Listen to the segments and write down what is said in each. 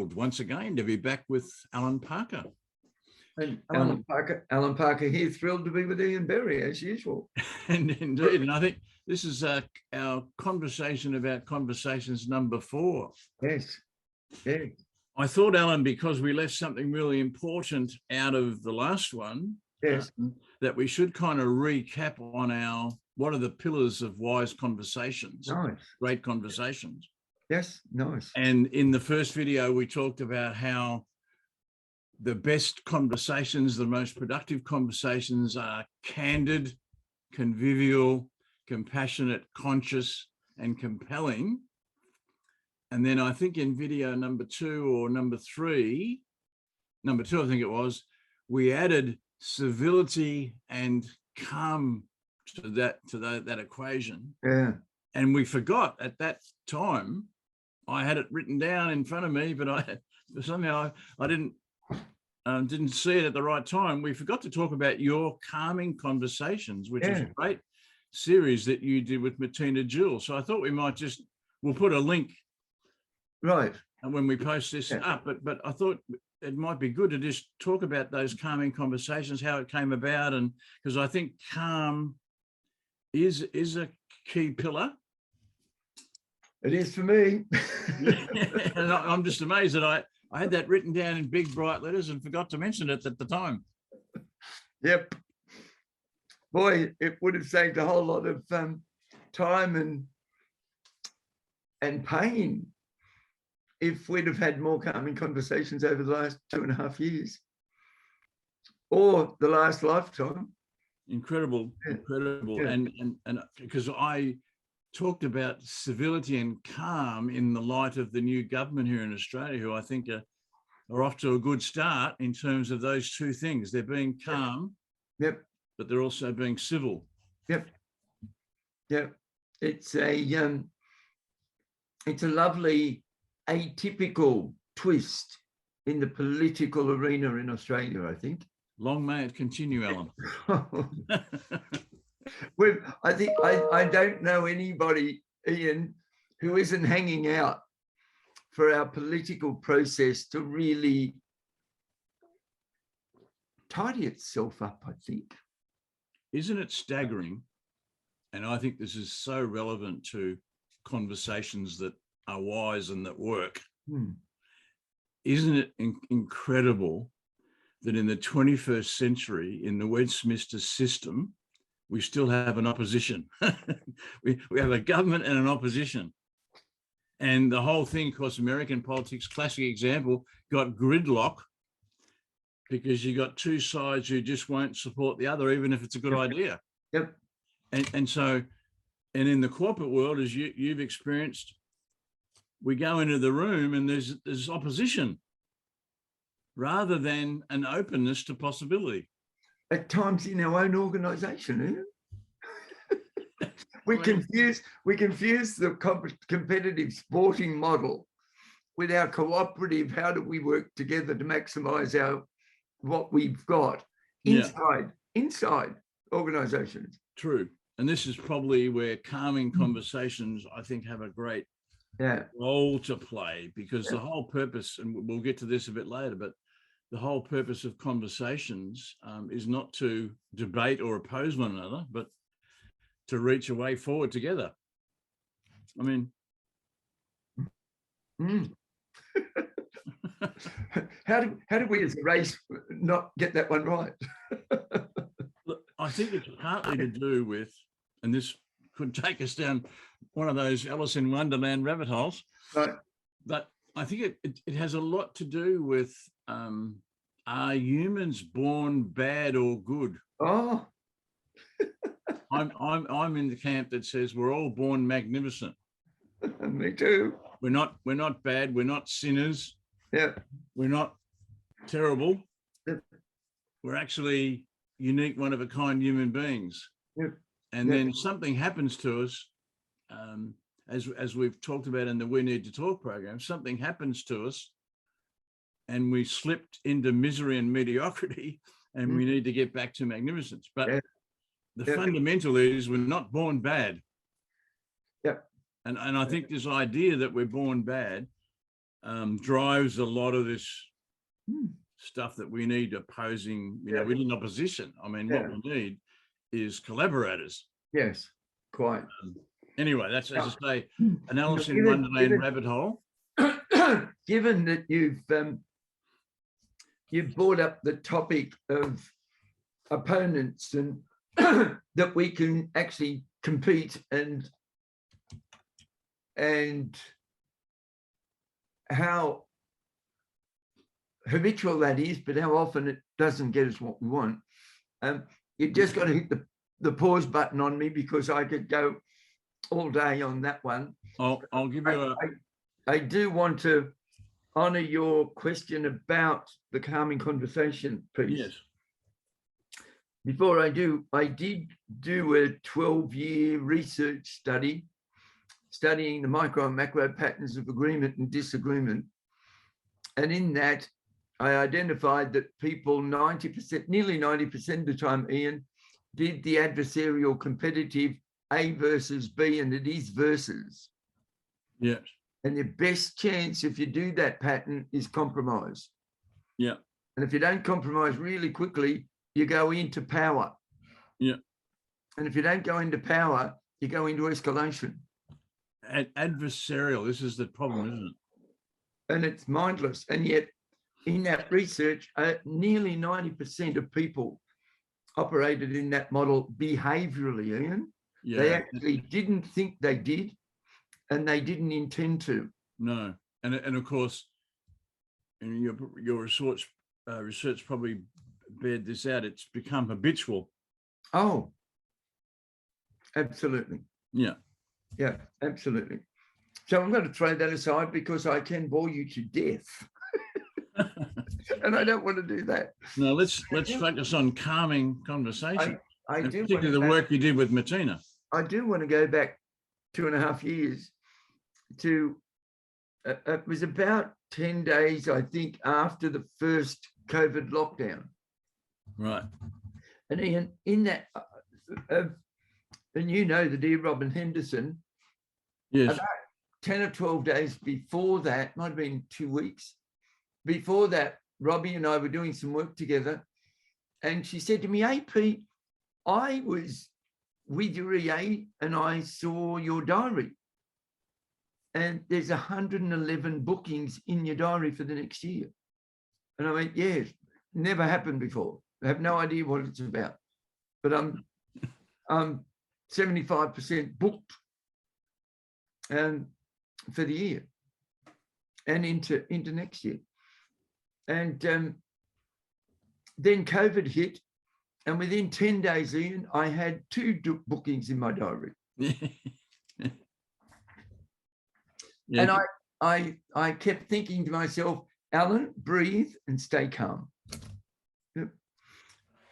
thrilled once again to be back with Allan Parker. And Allan Parker here, thrilled to be with Ian Berry as usual. And indeed, and I think this is our conversation about conversations number 4. Yes, yeah. I thought, Allan, because we left something really important out of the last one, Yes, that we should kind of recap on what are the pillars of wise conversations, nice. Great conversations. Yes, nice. And in the first video, we talked about how the best conversations, the most productive conversations are candid, convivial, compassionate, conscious, and compelling. And then I think in video number 2 or number 3, number 2, I think it was, we added civility and calm to that equation. Yeah. And we forgot at that time, I had it written down in front of me, but somehow I didn't see it at the right time. We forgot to talk about your calming conversations, which is a great series that you did with Martina Jewell. So I thought we'll put a link. Right. And when we post this up, but I thought it might be good to just talk about those calming conversations, how it came about, and because I think calm is a key pillar. It is for me. And I'm just amazed that I had that written down in big bright letters and forgot to mention it at the time. Yep. Boy, it would have saved a whole lot of time and pain if we'd have had more calming conversations over the last 2.5 years or the last lifetime. Incredible. Yeah. And because I talked about civility and calm in the light of the new government here in Australia, who I think are off to a good start in terms of those two things. They're being calm, but they're also being civil. Yep. It's a lovely atypical twist in the political arena in Australia, I think. Long may it continue, Allan. I don't know anybody, Ian, who isn't hanging out for our political process to really tidy itself up, I think. Isn't it staggering? And I think this is so relevant to conversations that are wise and that work. Isn't it incredible that in the 21st century, in the Westminster system, we still have an opposition? we have a government and an opposition. And the whole thing, of course, American politics, classic example, got gridlock because you got two sides who just won't support the other, even if it's a good idea. Yep. And so, and in the corporate world, as you've experienced, we go into the room and there's opposition rather than an openness to possibility. At times in our own organisation, we confuse the competitive sporting model with our cooperative. How do we work together to maximise what we've got inside organisations? True, and this is probably where calming conversations, I think, have a great role to play, because the whole purpose, and we'll get to this a bit later, but the whole purpose of conversations is not to debate or oppose one another, but to reach a way forward together. I mean, how do we as a race not get that one right? Look, I think it's partly to do with, and this could take us down one of those Alice in Wonderland rabbit holes, but I think it has a lot to do with are humans born bad or good? Oh, I'm in the camp that says we're all born magnificent. Me too. We're not bad. We're not sinners. Yeah. We're not terrible. Yep. We're actually unique, one of a kind human beings. Yep. And then something happens to us, as we've talked about in the We Need to Talk program, something happens to us and we slipped into misery and mediocrity, and we need to get back to magnificence. But the fundamental is we're not born bad. Yep. And I think this idea that we're born bad drives a lot of this stuff that we need opposing, we need in opposition. I mean, what we need is collaborators. Yes, quite. Anyway, that's, as I say, an Alice in Wonderland rabbit hole. Given that you've brought up the topic of opponents and that we can actually compete and how habitual that is, but how often it doesn't get us what we want. You just got to hit the pause button on me, because I could go all day on that one. I'll give you I do want to honor your question about the calming conversation piece. Yes. Before I do, I did do a 12-year research study studying the micro and macro patterns of agreement and disagreement. And in that, I identified that people 90%, nearly 90% of the time, Ian, did the adversarial competitive A versus B, and it is versus. Yes. And the best chance if you do that pattern is compromise. Yeah. And if you don't compromise really quickly, you go into power. Yeah. And if you don't go into power, you go into escalation. Adversarial, this is the problem, isn't it? And it's mindless. And yet, in that research, nearly 90% of people operated in that model behaviorally, Ian. Yeah. They actually didn't think they did, and they didn't intend to. No. And of course, and your research probably bared this out, it's become habitual. Oh, absolutely. Yeah. Yeah, absolutely. So I'm going to throw that aside, because I can bore you to death. And I don't want to do that. No, let's focus on calming conversation. I do, particularly the work you did with Martina. I do want to go back 2.5 years to, it was about 10 days, I think, after the first COVID lockdown. Right. And Ian, in that, and you know the dear Robin Henderson. Yes. About 10 or 12 days before that, might have been 2 weeks, before that, Robbie and I were doing some work together, and she said to me, "Hey, Pete, I was with your EA and I saw your diary, and there's 111 bookings in your diary for the next year." And I went, "Yeah, never happened before. I have no idea what it's about, but I'm 75% booked for the year and into next year." And then COVID hit, and within 10 days, Ian, I had 2 bookings in my diary. Yeah. And I kept thinking to myself, Allan, breathe and stay calm. Yep.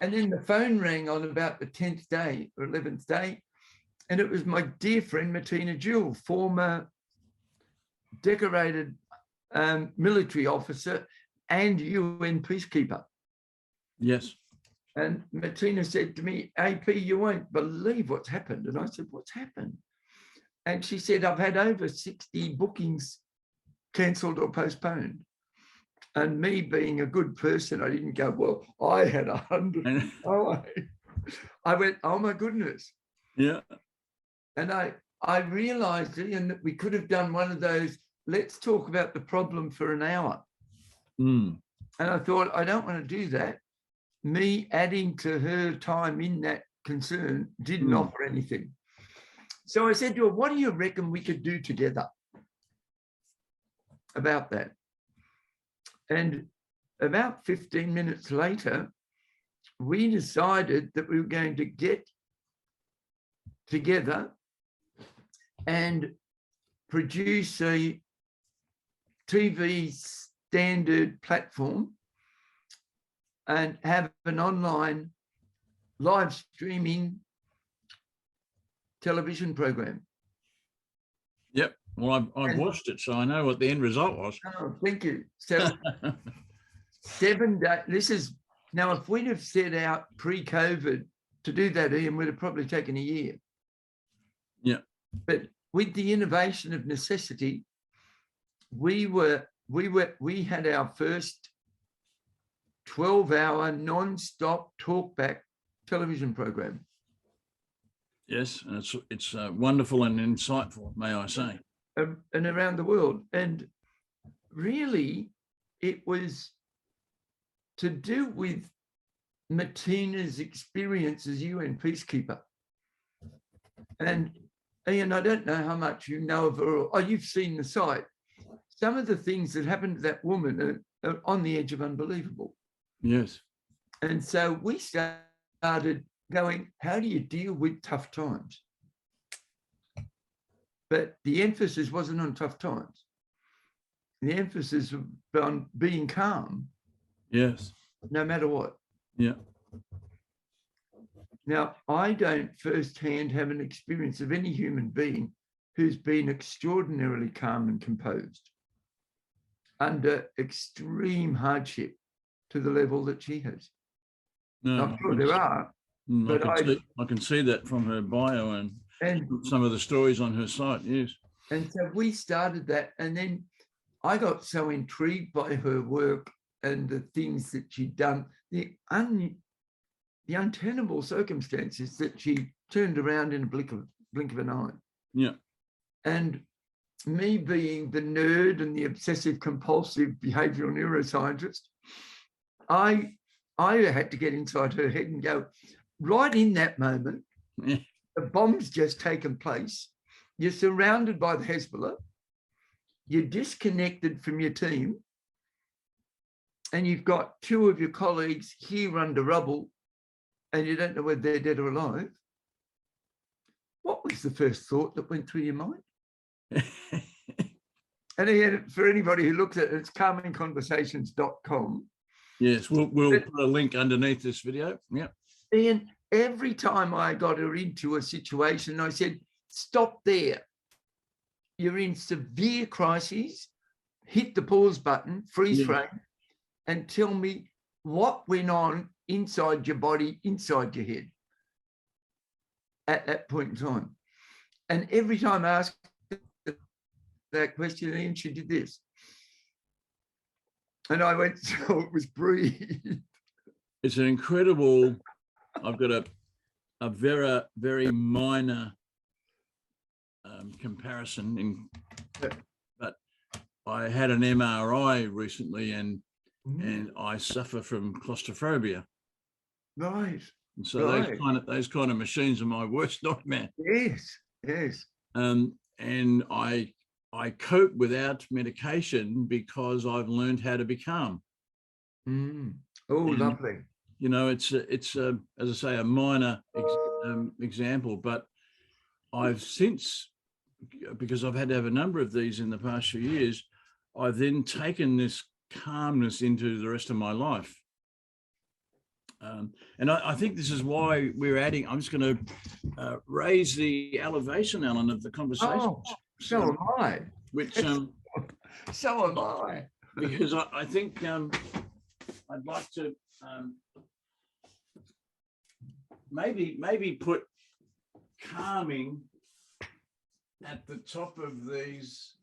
And then the phone rang on about the 10th day or 11th day, and it was my dear friend Martina Jewell, former decorated military officer and UN peacekeeper. Yes. And Martina said to me, "AP, you won't believe what's happened." And I said, "What's happened?" And she said, "I've had over 60 bookings cancelled or postponed." And me being a good person, I didn't go, "Well, I had 100." Oh, I went, "Oh my goodness." Yeah. And I realized, Ian, that we could have done one of those, let's talk about the problem for an hour. Mm. And I thought, I don't want to do that. Me adding to her time in that concern didn't offer anything. So I said to her, "What do you reckon we could do together about that?" And about 15 minutes later, we decided that we were going to get together and produce a TV standard platform and have an online live streaming television program. Yep. Well, I've watched it, so I know what the end result was. Oh, thank you. So 7 days, this is, now if we'd have set out pre-COVID to do that, Ian, would have probably taken a year. Yeah. But with the innovation of necessity, we were we had our first 12-hour non-stop talkback television program. Yes, and it's wonderful and insightful, may I say. And around the world. And really, it was to do with Martina's experience as UN peacekeeper. And Ian, I don't know how much you know of her. Oh, you've seen the site. Some of the things that happened to that woman are on the edge of unbelievable. Yes. And so we started going, how do you deal with tough times? But the emphasis wasn't on tough times. The emphasis was on being calm. Yes. No matter what. Yeah. Now, I don't firsthand have an experience of any human being who's been extraordinarily calm and composed under extreme hardship to the level that she has. No, I'm sure there are. But I can see that from her bio and some of the stories on her site, yes. And so we started that, and then I got so intrigued by her work and the things that she'd done, the untenable circumstances that she turned around in a blink of an eye. Yeah. And me being the nerd and the obsessive compulsive behavioral neuroscientist, I had to get inside her head and go, right in that moment, the bomb's just taken place. You're surrounded by the Hezbollah. You're disconnected from your team. And you've got two of your colleagues here under rubble, and you don't know whether they're dead or alive. What was the first thought that went through your mind? And again, for anybody who looks at it, it's calmingconversations.com. Yes, we'll put a link underneath this video. Yeah. And every time I got her into a situation, I said, stop there. You're in severe crises. Hit the pause button, freeze frame, and tell me what went on inside your body, inside your head at that point in time. And every time I asked that question, and she did this. And I went, so it was breathe. It's an incredible, I've got a very, very minor comparison, but I had an MRI recently and I suffer from claustrophobia. Right. And so those kind of machines are my worst nightmare. Yes, yes. And I cope without medication because I've learned how to be calm. Oh, and, lovely. You know, it's as I say, a minor example, but I've since, because I've had to have a number of these in the past few years, I've then taken this calmness into the rest of my life. And I think this is why we're adding, I'm just going to raise the elevation, Alan, of the conversation. Oh, so am I. Which, so am I. Because I think I'd like to maybe put calming at the top of these,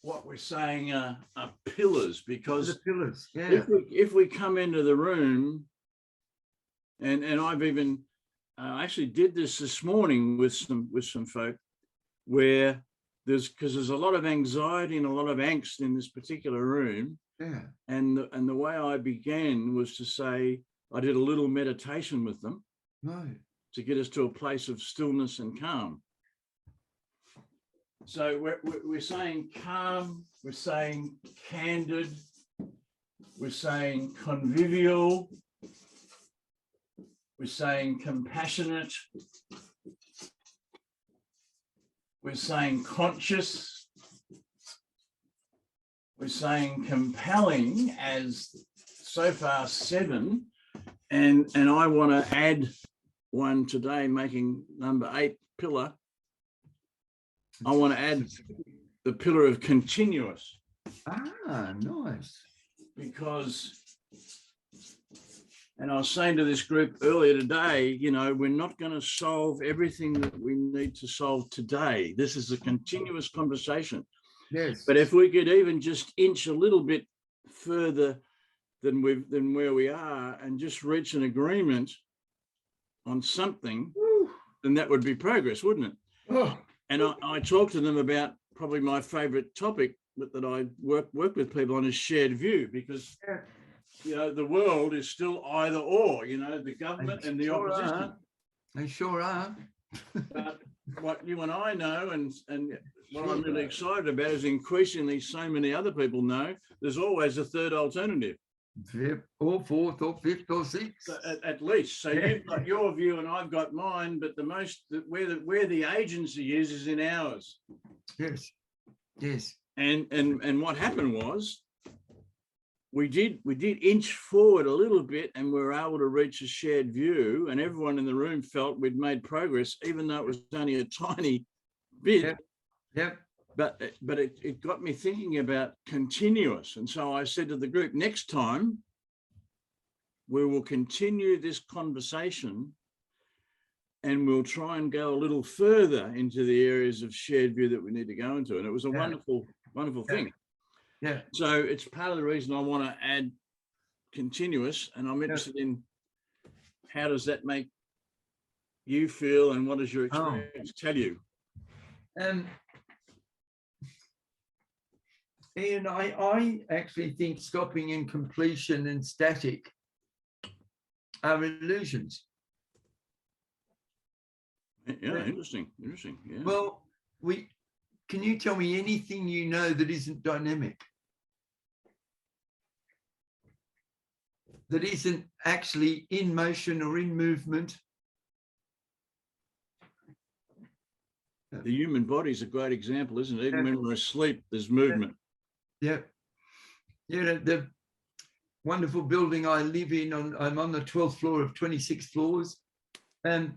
what we're saying are pillars, because the pillars, yeah. if we come into the room, and I've even actually did this morning with some folk, where there's a lot of anxiety and a lot of angst in this particular room. Yeah. And the way I began was to say, I did a little meditation with them, right, to get us to a place of stillness and calm. So we're saying calm, we're saying candid, we're saying convivial, we're saying compassionate, we're saying conscious, we're saying compelling, as so far 7, and I want to add one today, making number 8 pillar. I want to add the pillar of continuous. Ah, nice. Because, and I was saying to this group earlier today, you know, we're not going to solve everything that we need to solve today. This is a continuous conversation. Yes. But if we could even just inch a little bit further than where we are and just reach an agreement on something, then that would be progress, wouldn't it? Oh. And I talked to them about probably my favorite topic that I work with people on is shared view, because the world is still either or, the government and the opposition. They sure are. But what you and I know, and what I'm really excited about is increasingly so many other people know, there's always a third alternative. Yep, or fourth or fifth or sixth. So at least. So you've got your view and I've got mine, but where the agency is in ours. Yes. Yes. And what happened was we did inch forward a little bit, and we were able to reach a shared view, and everyone in the room felt we'd made progress, even though it was only a tiny bit. Yep. But it got me thinking about continuous. And so I said to the group, next time we will continue this conversation and we'll try and go a little further into the areas of shared view that we need to go into. And it was a wonderful thing. Yeah. So it's part of the reason I want to add continuous, and I'm interested in how does that make you feel and what does your experience tell you? Ian, I actually think stopping and completion and static are illusions. Yeah, interesting. Yeah. Well, can you tell me anything you know that isn't dynamic? That isn't actually in motion or in movement? The human body is a great example, isn't it? Even when we're asleep, there's movement. Yeah. The wonderful building I live in, I'm on the 12th floor of 26 floors. And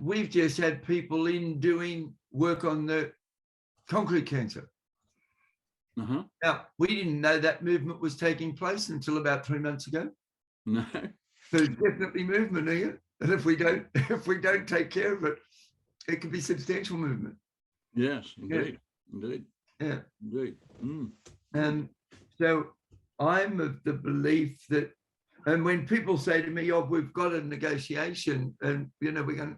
we've just had people in doing work on the concrete cancer. Now, we didn't know that movement was taking place until about 3 months ago. No. There's definitely movement here. And if we don't take care of it, it could be substantial movement. Yes, indeed. Indeed. Yeah. Indeed. So I'm of the belief that, and when people say to me, we've got a negotiation and, we're going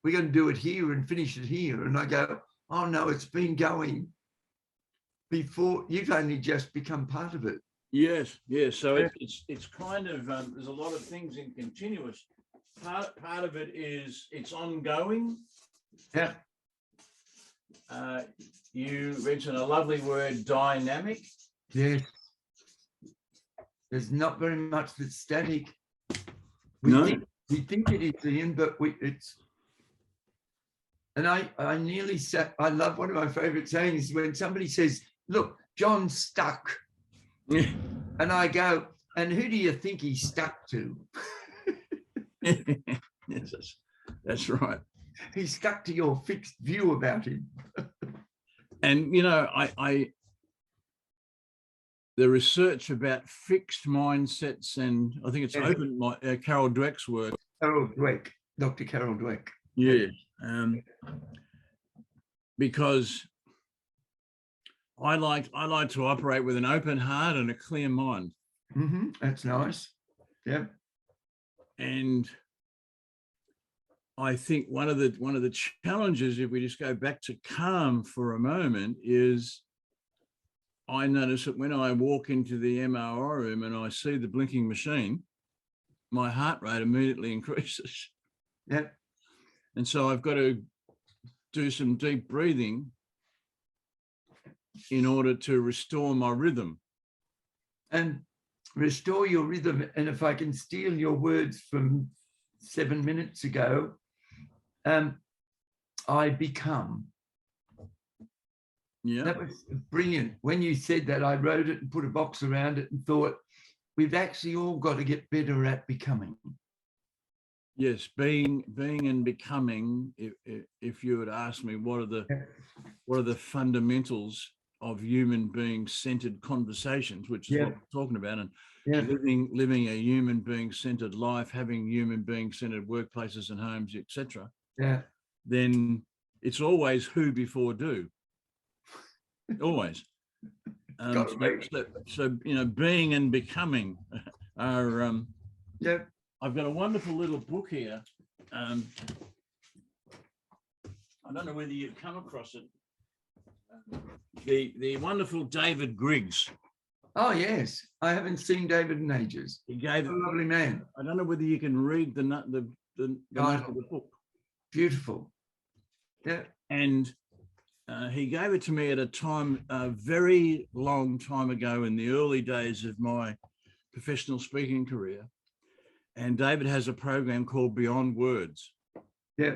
to do it here and finish it here. And I go, oh no, it's been going before, you've only just become part of it. Yes. So it's kind of, there's a lot of things in continuous. Part of it is it's ongoing. Yeah. You mentioned a lovely word, dynamic. Yes. There's not very much that's static. We think it is, Ian, but it's. And I nearly said, I love one of my favorite sayings when somebody says, look, John's stuck. Yeah. And I go, and who do you think he's stuck to? Yes, that's right. He's stuck to your fixed view about him. And the research about fixed mindsets, and I think it's open. Carol Dweck's work. Carol Dweck, Dr. Carol Dweck. Yeah, because I like to operate with an open heart and a clear mind. That's nice. Yeah. And I think one of the challenges, if we just go back to calm for a moment, is I notice that when I walk into the MRI room and I see the blinking machine, my heart rate immediately increases. Yeah. And so I've got to do some deep breathing in order to restore my rhythm. And restore your rhythm. And if I can steal your words from 7 minutes ago, I become. Yeah. That was brilliant. When you said that, I wrote it and put a box around it and thought, we've actually all got to get better at becoming. Yes, being and becoming. If you would ask me, what are the fundamentals of human being centered conversations, which is what we're talking about, and living a human being centered life, having human being centered workplaces and homes, etc. Yeah. Then it's always who before do. always. Gotta be. So, you know, being and becoming are. Yeah. I've got a wonderful little book here. I don't know whether you've come across it. The wonderful David Griggs. Oh yes, I haven't seen David in ages. He gave a lovely man. I don't know whether you can read the note of the book. Beautiful. Yeah. And he gave it to me at a time, a very long time ago, in the early days of my professional speaking career. And David has a program called Beyond Words. Yeah.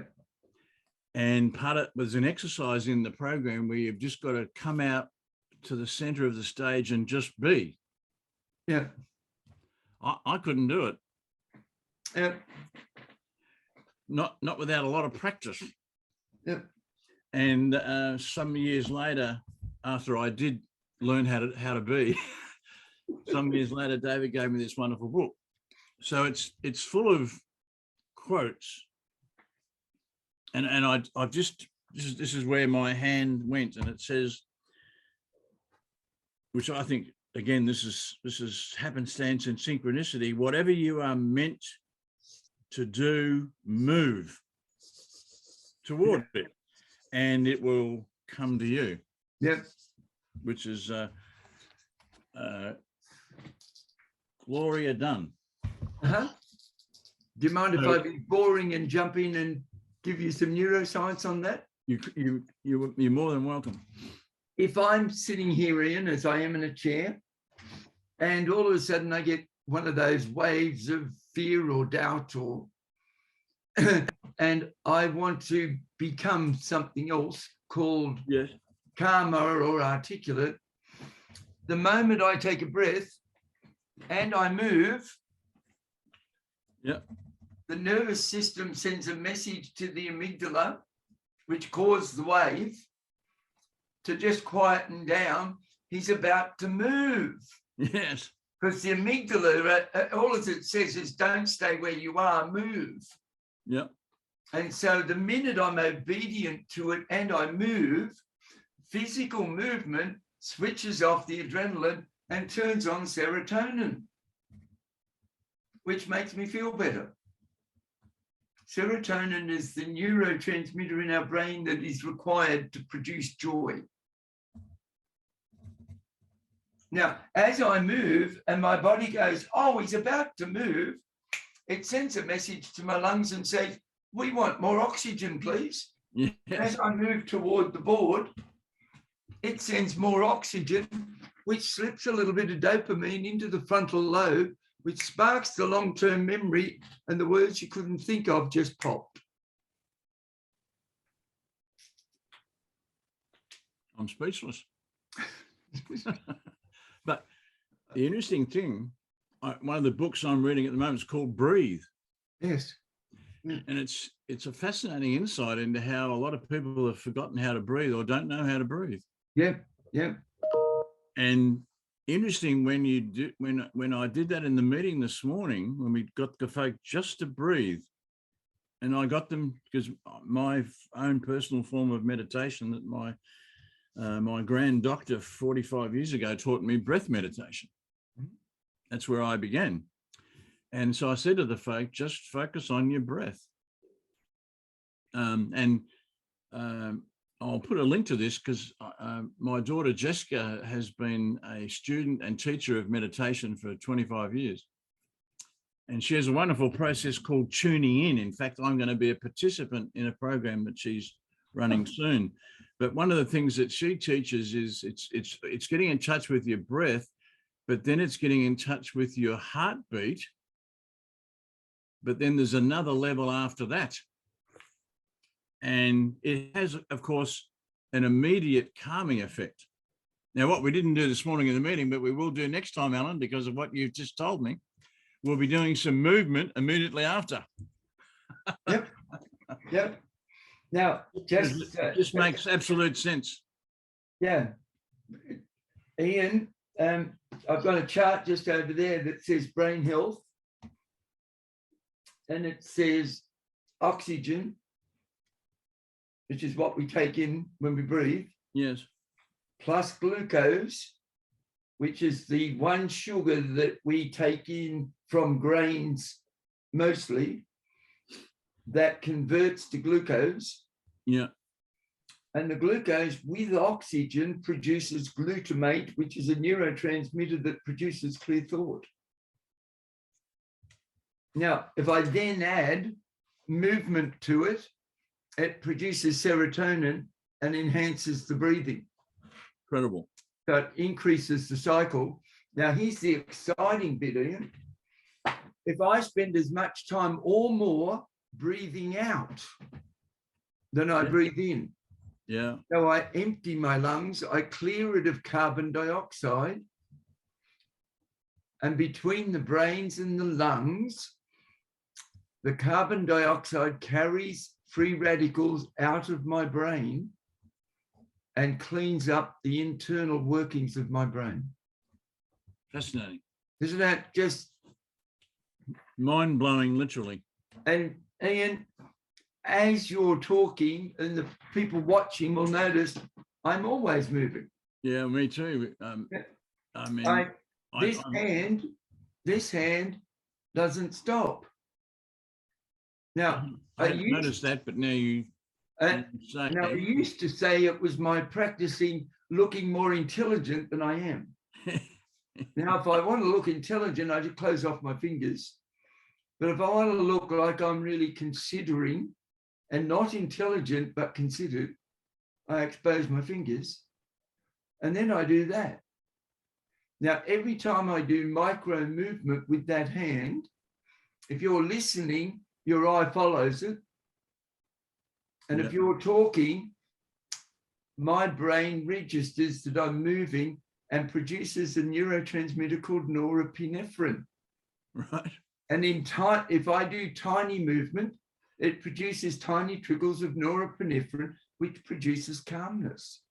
And part of it was an exercise in the program where you've just got to come out to the center of the stage and just be. Yeah. I couldn't do it. Yeah. Not without a lot of practice. Yeah. And some years later, after I did learn how to be, some years later, David gave me this wonderful book. So it's full of quotes. And I've just, this is where my hand went, and it says, which I think, again, this is happenstance and synchronicity. Whatever you are meant to do, move toward it, and it will come to you. Yeah. Which is Gloria Dunn. Uh-huh. Do you mind if I be boring and jump in and give you some neuroscience on that? You're more than welcome. If I'm sitting here, Ian, as I am in a chair, and all of a sudden I get one of those waves of fear or doubt, or and I want to become something else called calmer or articulate, the moment I take a breath and I move, the nervous system sends a message to the amygdala, which caused the wave, to just quieten down. He's about to move. Yes. Because the amygdala, all it says is don't stay where you are, move. Yeah. And so the minute I'm obedient to it and I move, physical movement switches off the adrenaline and turns on serotonin, which makes me feel better. Serotonin is the neurotransmitter in our brain that is required to produce joy. Now, as I move and my body goes, oh, he's about to move, it sends a message to my lungs and says, we want more oxygen, please. Yes. As I move toward the board, it sends more oxygen, which slips a little bit of dopamine into the frontal lobe, which sparks the long-term memory, and the words you couldn't think of just popped. I'm speechless. But the interesting thing, one of the books I'm reading at the moment is called Breathe. Yes. And it's a fascinating insight into how a lot of people have forgotten how to breathe or don't know how to breathe. Yeah, yeah. And interesting, when you do, when I did that in the meeting this morning, when we got the folk just to breathe, and I got them, because my own personal form of meditation that my grand doctor 45 years ago taught me, breath meditation. That's where I began. And so I said to the folk, just focus on your breath. I'll put a link to this because my daughter Jessica has been a student and teacher of meditation for 25 years. And she has a wonderful process called tuning in. In fact, I'm going to be a participant in a program that she's running soon. But one of the things that she teaches is it's getting in touch with your breath, but then it's getting in touch with your heartbeat. But then there's another level after that. And it has, of course, an immediate calming effect. Now, what we didn't do this morning in the meeting, but we will do next time, Allan, because of what you've just told me, we'll be doing some movement immediately after. Yep. Yep. Now, just makes absolute sense. Yeah. Ian, I've got a chart just over there that says brain health. And it says oxygen, which is what we take in when we breathe. Yes. plus glucose, which is the one sugar that we take in from grains mostly, that converts to glucose. Yeah. And the glucose with oxygen produces glutamate, which is a neurotransmitter that produces clear thought. Now, if I then add movement to it, it produces serotonin and enhances the breathing. Incredible. So it increases the cycle. Now, here's the exciting bit, Ian. If I spend as much time or more breathing out than I breathe in, so I empty my lungs, I clear it of carbon dioxide, and between the brains and the lungs, the carbon dioxide carries free radicals out of my brain and cleans up the internal workings of my brain. Fascinating. Isn't that just mind-blowing, literally? And Ian, as you're talking, and the people watching will notice, I'm always moving. Yeah, me too. I mean, this hand doesn't stop. Now, I hadn't noticed that, but now you say. Now, I used to say it was my practicing looking more intelligent than I am. Now, if I want to look intelligent, I just close off my fingers. But if I want to look like I'm really considering and not intelligent, but considered, I expose my fingers. And then I do that. Now, every time I do micro movement with that hand, if you're listening, your eye follows it. And if you're talking, my brain registers that I'm moving and produces a neurotransmitter called norepinephrine. Right. And if I do tiny movement, it produces tiny trickles of norepinephrine, which produces calmness.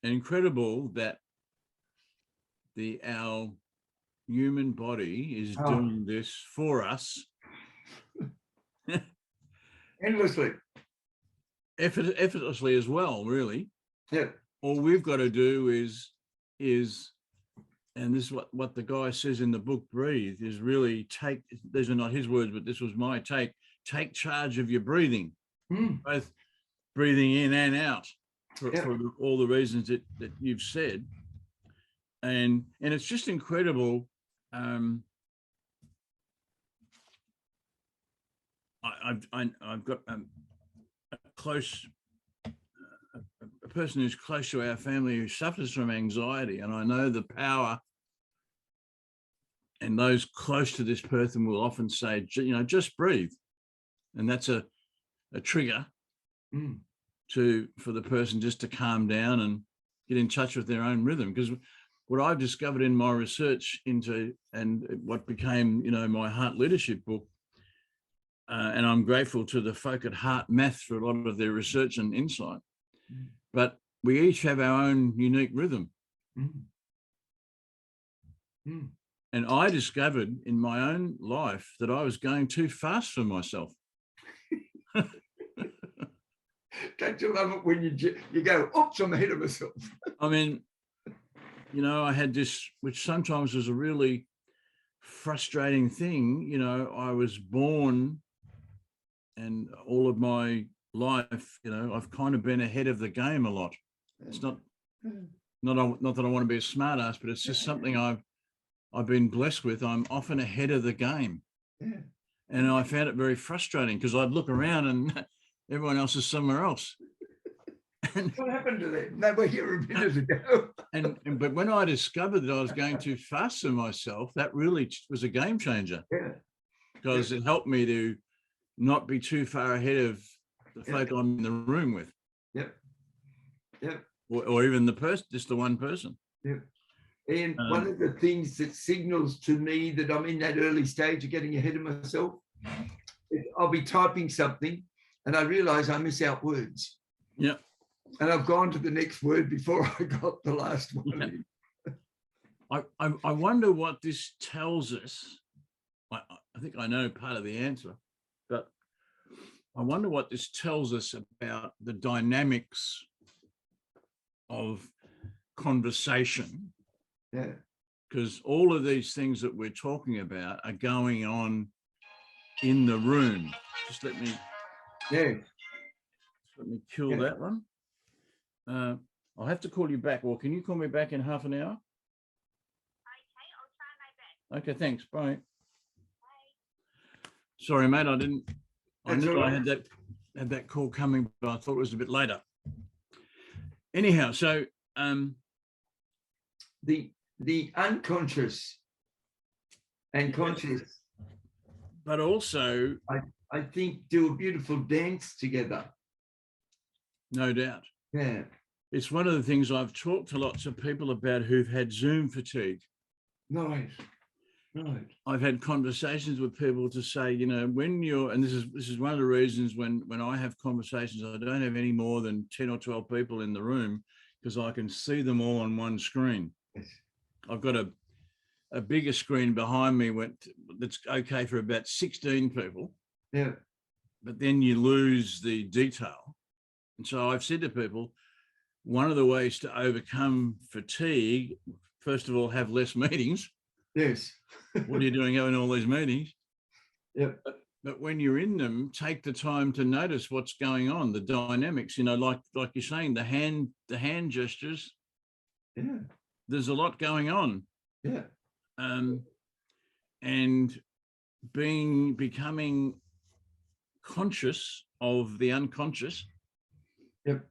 Incredible that our human body is doing this for us. Endlessly. Effortlessly as well, really. Yeah. All we've got to do is, and this is what the guy says in the book, Breathe, is really these are not his words, but this was my take charge of your breathing, both breathing in and out for all the reasons that you've said. And it's just incredible. I've got a person who's close to our family who suffers from anxiety, and I know the power. And those close to this person will often say, just breathe, and that's a trigger for the person just to calm down and get in touch with their own rhythm. Because what I've discovered in my research into and what became, my Heart Leadership book, and I'm grateful to the folk at Heart Math for a lot of their research and insight, but we each have our own unique rhythm. And I discovered in my own life that I was going too fast for myself. Don't you love it when you go, oops, I'm ahead of myself? I mean, I had this, which sometimes was a really frustrating thing. I was born, and all of my life, I've kind of been ahead of the game a lot. It's not that I want to be a smart ass, but it's just something I've been blessed with. I'm often ahead of the game. Yeah. And I found it very frustrating because I'd look around and everyone else is somewhere else. What happened to them? They were here a minute ago. But when I discovered that I was going too fast for myself, that really was a game changer. Yeah. Because it helped me to not be too far ahead of the folk I'm in the room with. Yep. Yep. Or even just the one person. Yep. And one of the things that signals to me that I'm in that early stage of getting ahead of myself is I'll be typing something and I realize I miss out words. Yeah. And I've gone to the next word before I got the last one. Yeah. I wonder what this tells us. I think I know part of the answer, but I wonder what this tells us about the dynamics of conversation. Yeah. Because all of these things that we're talking about are going on in the room. Just let me kill that one. I'll have to call you back, or can you call me back in half an hour? Okay, I'll try my best. Okay, thanks. Bye. Sorry, mate. I knew I had that call coming, but I thought it was a bit later. Anyhow, so the unconscious and conscious, but also I think, do a beautiful dance together. No doubt. Yeah. It's one of the things I've talked to lots of people about who've had Zoom fatigue. Right. I've had conversations with people to say, you know, when you're, and this is one of the reasons when I have conversations, I don't have any more than 10 or 12 people in the room because I can see them all on one screen. Yes. I've got a bigger screen behind me that's okay for about 16 people. Yeah. But then you lose the detail. And so I've said to people, one of the ways to overcome fatigue, first of all, have less meetings. Yes. What are you doing having all these meetings? Yeah. But when you're in them, take the time to notice what's going on, the dynamics, you know, like you're saying, the hand gestures. Yeah. There's a lot going on. Yeah. And becoming conscious of the unconscious. Yep.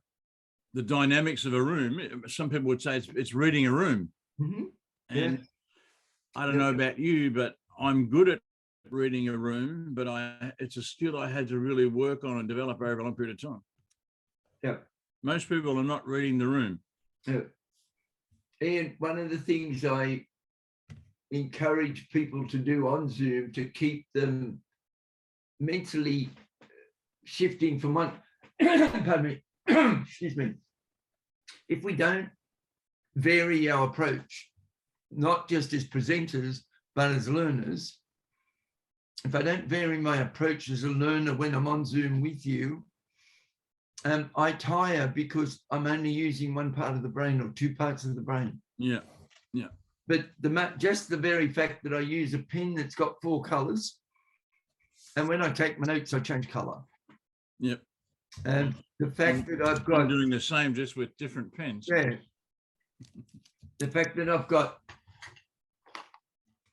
The dynamics of a room. Some people would say it's reading a room. Mm-hmm. And I don't know about you, but I'm good at reading a room, but it's a skill I had to really work on and develop over a long period of time. Yeah. Most people are not reading the room. Yeah. And one of the things I encourage people to do on Zoom to keep them mentally shifting from one, pardon me, excuse me, if we don't vary our approach, not just as presenters, but as learners, if I don't vary my approach as a learner when I'm on Zoom with you, I tire because I'm only using one part of the brain or two parts of the brain. Yeah, yeah. But just the very fact that I use a pen that's got 4 colors, and when I take my notes, I change color. Yep. And the fact that I've got... I'm doing the same, just with different pens. Yeah. The fact that I've got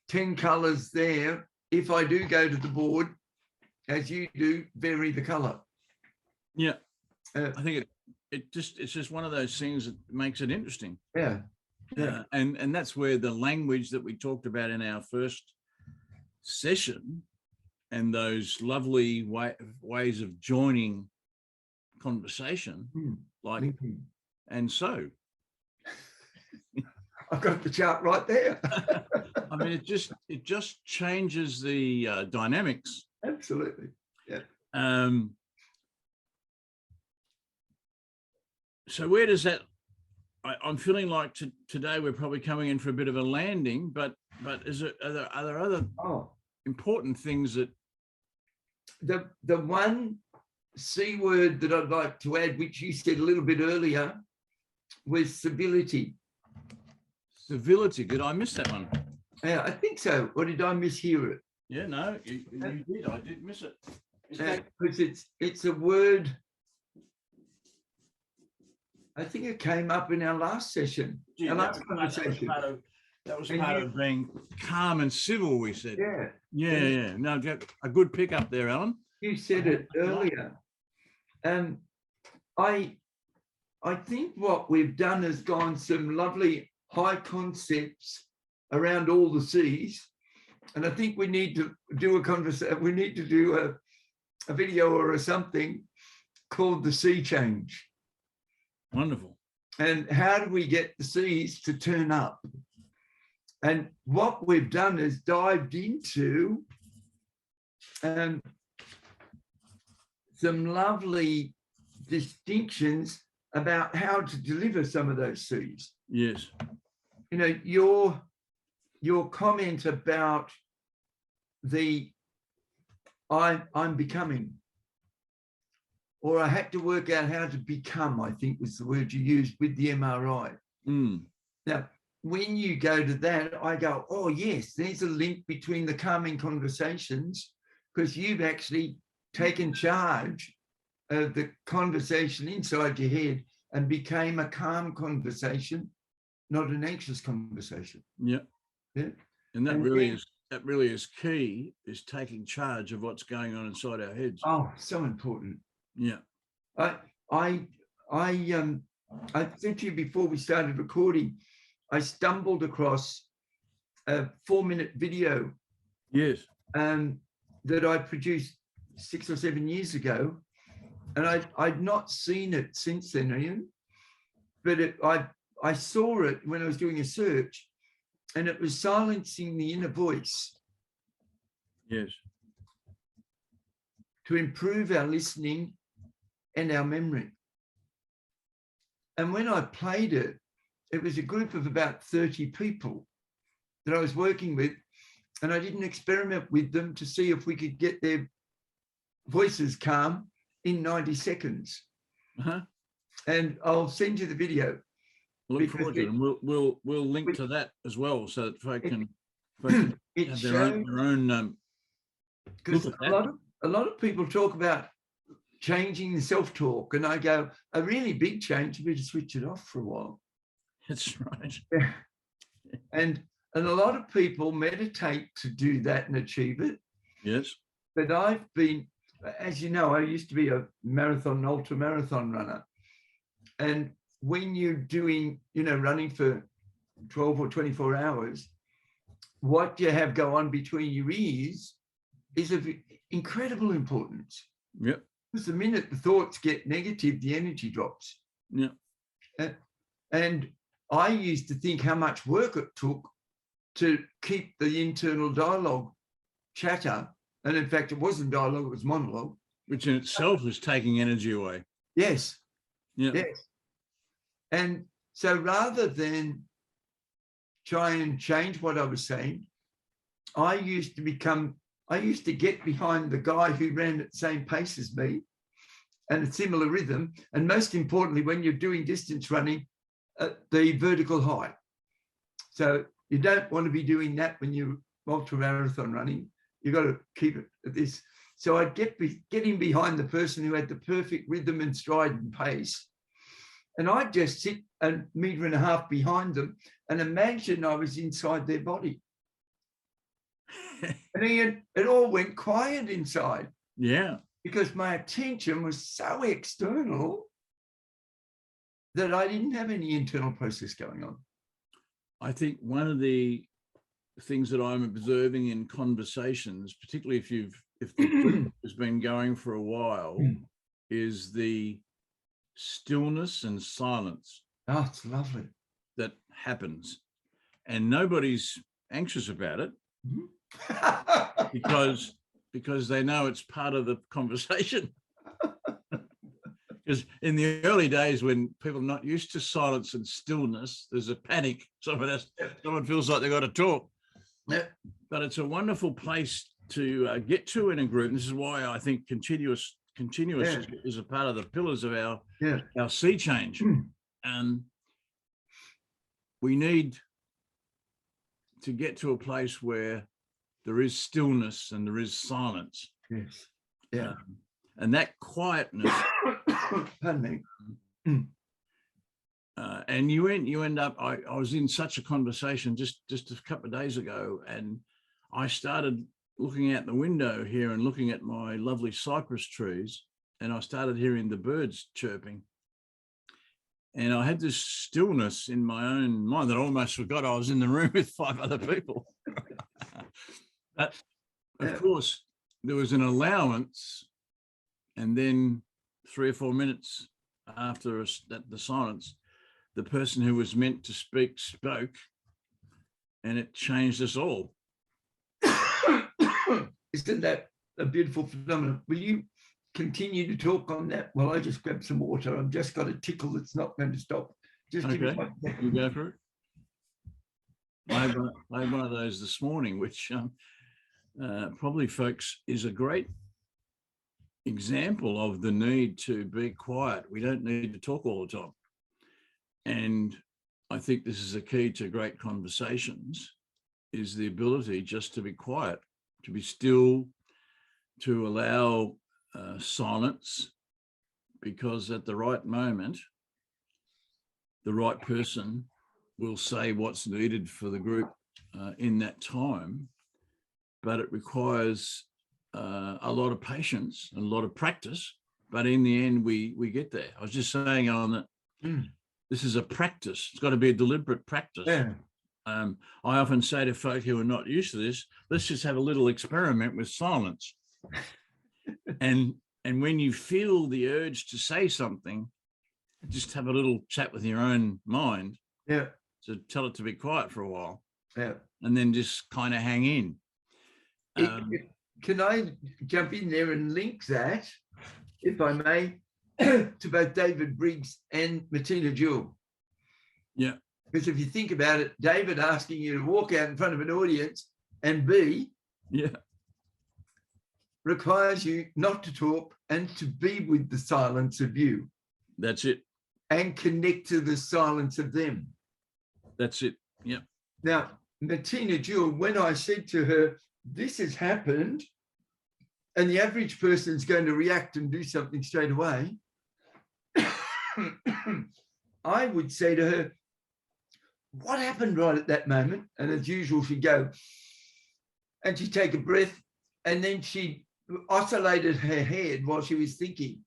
10 colors there, if I do go to the board, as you do, vary the color. Yeah. I think it's just one of those things that makes it interesting. Yeah. Yeah. And that's where the language that we talked about in our first session and those lovely ways of joining conversation, like, and so. I've got the chart right there. I mean, it just changes the dynamics. Absolutely. Yeah. So where does that? I'm feeling like today we're probably coming in for a bit of a landing, but are there other important things that the one C word that I'd like to add, which you said a little bit earlier, was civility. Civility. Did I miss that one? Yeah, I think so. Or did I mishear it? Yeah, no, you did. I did miss it. Because it's a word. I think it came up in our last session. Yeah, our last conversation. That was part of being calm and civil, we said. Yeah. Yeah. No, a good pick up there, Allan. You said it earlier. I think what we've done is gone some lovely high concepts around all the C's. And I think we need to do a conversation. We need to do a video or something called the C change. Wonderful. And how do we get the C's to turn up? And what we've done is dived into some lovely distinctions about how to deliver some of those C's. Yes. You know, your comment about I'm becoming. or I had to work out how to become, I think was the word you used with the MRI. Now, when you go to that, I go, oh, yes, there's a link between the calming conversations, because you've actually taken charge of the conversation inside your head and became a calm conversation, not an anxious conversation. Yeah. And that really is key, is taking charge of what's going on inside our heads. Oh, so important. Yeah. I said to you before we started recording, I stumbled across a 4-minute video. Yes. That I produced 6 or 7 years ago, and I'd not seen it since then, Ian. But I saw it when I was doing a search, and it was silencing the inner voice. Yes. To improve our listening and our memory. And when I played it, it was a group of about 30 people that I was working with, and I did an experiment with them to see if we could get their voices calm in 90 seconds. And I'll send you the video. Look forward to it, and we'll link to that as well, so that folk can have their own because a lot of people talk about changing the self-talk, and I go, a really big change would be to switch it off for a while. That's right. Yeah. And a lot of people meditate to do that and achieve it. Yes. But I've been, as you know, I used to be a marathon, ultra marathon runner. And when you're doing, running for 12 or 24 hours, what you have go on between your ears is of incredible importance. Yep. Because the minute the thoughts get negative, the energy drops. Yeah. And I used to think how much work it took to keep the internal dialogue chatter. And in fact, it wasn't dialogue, it was monologue. Which in itself is taking energy away. Yes. Yeah. Yes. And so rather than try and change what I was saying, I used to get behind the guy who ran at the same pace as me and a similar rhythm. And most importantly, when you're doing distance running, the vertical height. So you don't want to be doing that when you're ultra marathon running. You've got to keep it at this. So I'd getting behind the person who had the perfect rhythm and stride and pace. And I'd just sit a metre and a half behind them and imagine I was inside their body. And it all went quiet inside. Yeah. Because my attention was so external that I didn't have any internal process going on. I think one of the things that I'm observing in conversations, particularly if the group has been going for a while, is the stillness and silence. Oh, it's lovely. That happens. And nobody's anxious about it because they know it's part of the conversation. Because in the early days, when people are not used to silence and stillness, there's a panic. Someone feels like they've got to talk. Yeah. But it's a wonderful place to get to in a group. And this is why I think continuous is a part of the pillars of our sea change. And we need to get to a place where there is stillness and there is silence. Yes. Yeah. And that quietness. Pardon me. And you end up, I was in such a conversation just a couple of days ago, and I started looking out the window here and looking at my lovely cypress trees, and I started hearing the birds chirping. And I had this stillness in my own mind that I almost forgot I was in the room with 5 other people. But of course, there was an allowance, and then 3 or 4 minutes after the silence, the person who was meant to speak spoke, and it changed us all. Isn't that a beautiful phenomenon? Will you continue to talk on that? Well, I just grabbed some water. I've just got a tickle that's not going to stop. Just give me 1 second. You go for it. I had one of those this morning, which probably, folks, is a great example of the need to be quiet. We don't need to talk all the time. And I think this is a key to great conversations, is the ability just to be quiet, to be still, to allow silence, because at the right moment, the right person will say what's needed for the group in that time. But it requires a lot of patience and a lot of practice. But in the end, we get there. I was just saying, Allan, that this is a practice. It's got to be a deliberate practice. Yeah. I often say to folk who are not used to this, let's just have a little experiment with silence. And when you feel the urge to say something, just have a little chat with your own mind. Yeah. To tell it to be quiet for a while. Yeah. And then just kind of hang in. Can I jump in there and link that, if I may, to both David Briggs and Martina Jewell? Yeah. Because if you think about it, David asking you to walk out in front of an audience and be, requires you not to talk and to be with the silence of you. That's it. And connect to the silence of them. That's it. Yeah. Now, Martina Jewell, when I said to her, this has happened, and the average person's going to react and do something straight away, I would say to her, what happened right at that moment? And as usual, she'd go, and she'd take a breath, and then she oscillated her head while she was thinking.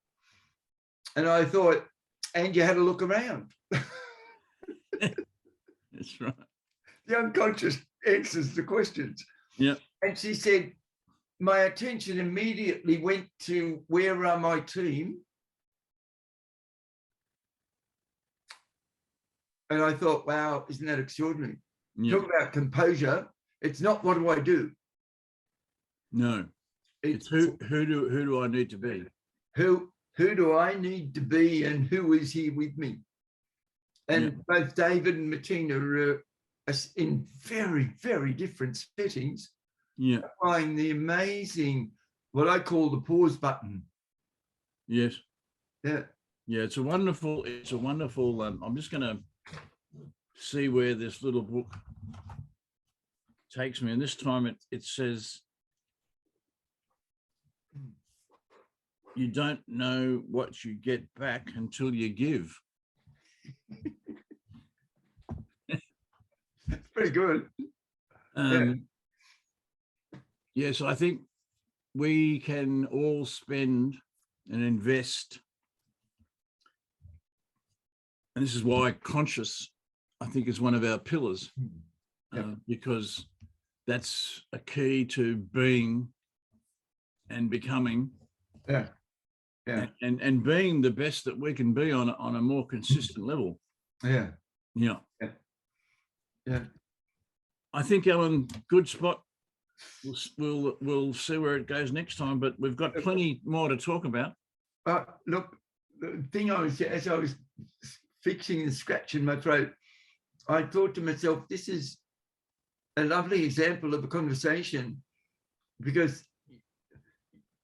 And I thought, and you had a look around. That's right. The unconscious answers the questions. Yeah. And she said, my attention immediately went to, where are my team? And I thought, wow, isn't that extraordinary? Yeah. Talk about composure. It's not what do I do? No. It's who do I need to be? Who do I need to be, and who is here with me? And both David and Martina are in very, very different settings, applying the amazing, what I call the pause button. Yes. Yeah. Yeah, it's a wonderful, I'm just going to see where this little book takes me. And this time it says, you don't know what you get back until you give. It's pretty good. Yes, I think we can all spend and invest. And this is why conscious, I think, is one of our pillars, because that's a key to being and becoming. Yeah. Yeah. And being the best that we can be on a more consistent level. Yeah. Yeah. Yeah. Yeah. I think, Allan, good spot. We'll see where it goes next time, but we've got plenty more to talk about. Look, the thing as I was fixing and scratching my throat, I thought to myself, this is a lovely example of a conversation, because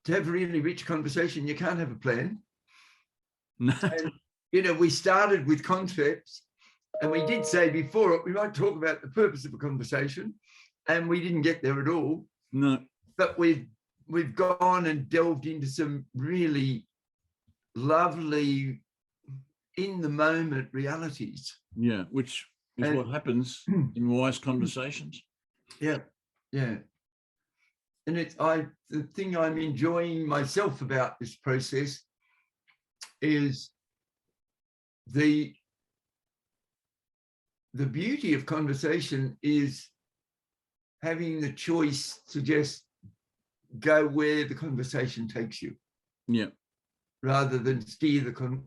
to have a really rich conversation, you can't have a plan. No. And, we started with concepts, and we did say before it, we might talk about the purpose of a conversation, and we didn't get there at all. No. But we've gone and delved into some really lovely, in the moment realities. Yeah, which is what happens in wise conversations. Yeah, yeah. And the thing I'm enjoying myself about this process is the beauty of conversation is having the choice to just go where the conversation takes you. Yeah. Rather than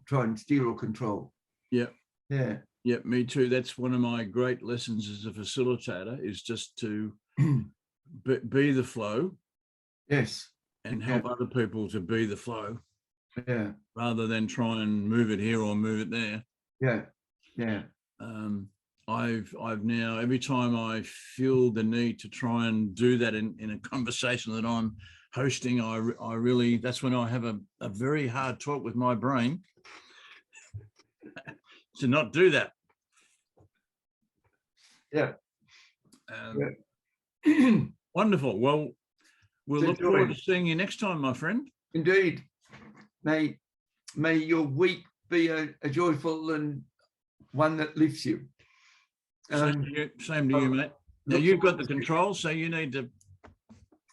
try and steer or control. Yeah. Yeah. Yeah, me too. That's one of my great lessons as a facilitator, is just to be the flow. Yes. And help other people to be the flow. Yeah. Rather than try and move it here or move it there. Yeah. Yeah. I've now, every time I feel the need to try and do that in a conversation that I'm hosting, I really, that's when I have a very hard talk with my brain to not do that. Yeah. Wonderful. Well, we'll look forward to seeing you next time, my friend. Indeed. May your week be a joyful and one that lifts you. Same to you, mate. Now you've got the controls, so you need to.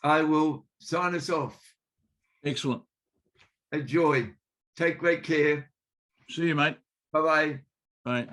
I will sign us off. Excellent. Enjoy. Take great care. See you, mate. Bye-bye. Bye.